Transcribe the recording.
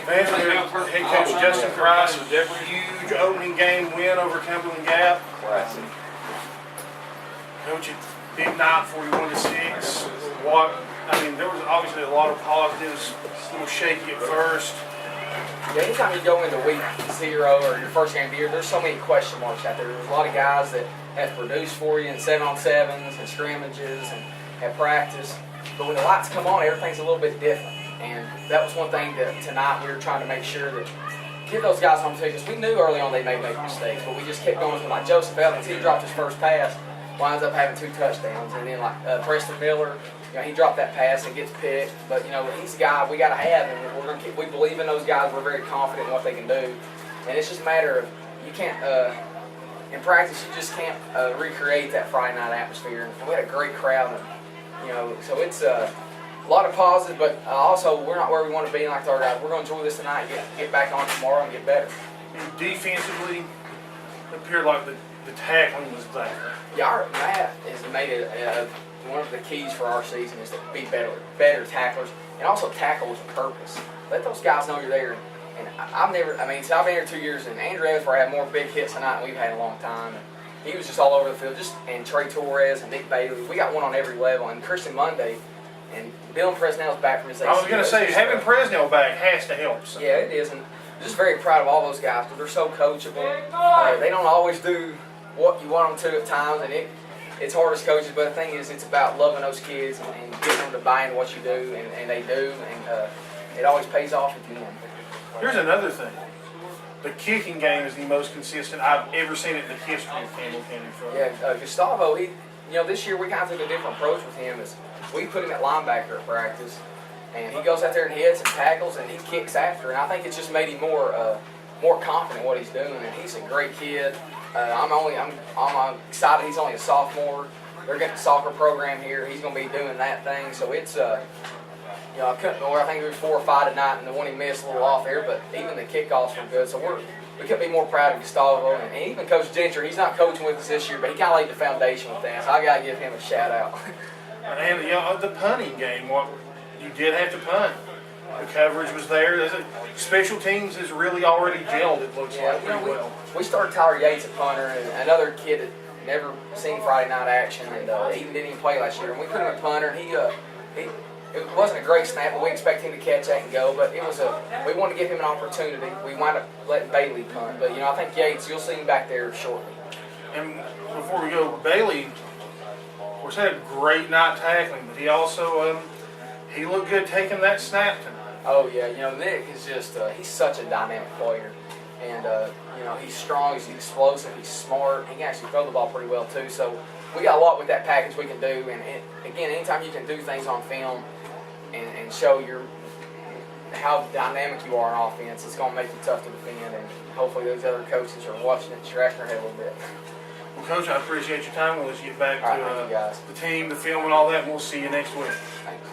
Vanderbilt head coach Justin Price, huge opening game win over Cumberland Gap. Coach, big night, 41-6. There was obviously a lot of positives. A little shaky at first. Yeah, anytime you go into week 0 or your first game of the year, there's so many question marks out there. There's a lot of guys that have produced for you in 7-on-7s and scrimmages and at practice. But when the lights come on, everything's a little bit different. And that was one thing that tonight we were trying to make sure that give those guys home because we knew early on they may make mistakes, but we just kept going. Like Joseph Evans, he dropped his first pass, winds up having 2 touchdowns, and then like Preston Miller, he dropped that pass and gets picked. But he's a guy we got to have, and we're gonna we believe in those guys. We're very confident in what they can do, and it's just a matter of you can't. In practice, you just can't recreate that Friday night atmosphere. And we had a great crowd, and so it's a lot of positive, but also we're not where we want to be like our guys. We're going to enjoy this tonight, get back on tomorrow, and get better. And defensively, it appeared like the tackling was there. Yeah, our Matt has made it one of the keys for our season is to be better tacklers, and also tackle with a purpose. Let those guys know you're there. And I've been here 2 years, and Andrew Evans had more big hits tonight than we've had in a long time. And he was just all over the field, and Trey Torres and Nick Bailey. We got one on every level, and Christian Monday, and Dylan Presnell's back from his ACL. I was going to say, having Presnell back has to help. So. Yeah, it is, and I'm just very proud of all those guys because they're so coachable. They don't always do what you want them to at times, and it's hard as coaches, but the thing is, it's about loving those kids and getting them to buy into what you do, and they do, and it always pays off at the end. Here's another thing. The kicking game is the most consistent I've ever seen it in the history of Campbell County football. Yeah, Gustavo, this year we kind of took a different approach with him. Is we put him at linebacker at practice, and he goes out there and hits and tackles, and he kicks after. And I think it's just made him more confident in what he's doing. And he's a great kid. I'm excited. He's only a sophomore. They're getting a soccer program here. He's going to be doing that thing. So it's I think it was 4 or 5 tonight, and the one he missed a little off there, but even the kickoffs were good. So we couldn't be more proud of Gustavo, and even Coach Gentry. He's not coaching with us this year, but he kind of laid the foundation with that. So I got to give him a shout out. And the punting game, you did have to punt. The coverage was there. Special teams has really already gelled. It looks like pretty well. We started Tyler Yates at punter, and another kid that never seen Friday night action, and he didn't even play last year. And we put him at punter, and it wasn't a great snap, but we expect him to catch that and go. But we wanted to give him an opportunity. We wound up letting Bailey punt. But, I think Yates, you'll see him back there shortly. And before we go, Bailey, of course, had a great night tackling, but he also, he looked good taking that snap tonight. Oh, yeah. Nick is just, he's such a dynamic player. And, he's strong, he's explosive, he's smart. He can actually throw the ball pretty well, too. So we got a lot with that package we can do. And, again, anytime you can do things on film, and show how dynamic you are on offense, it's going to make you tough to defend, and hopefully those other coaches are watching it, scratching their head a little bit. Well, Coach, I appreciate your time. We'll let you get back to the team, the film, and all that, and we'll see you next week. Thanks.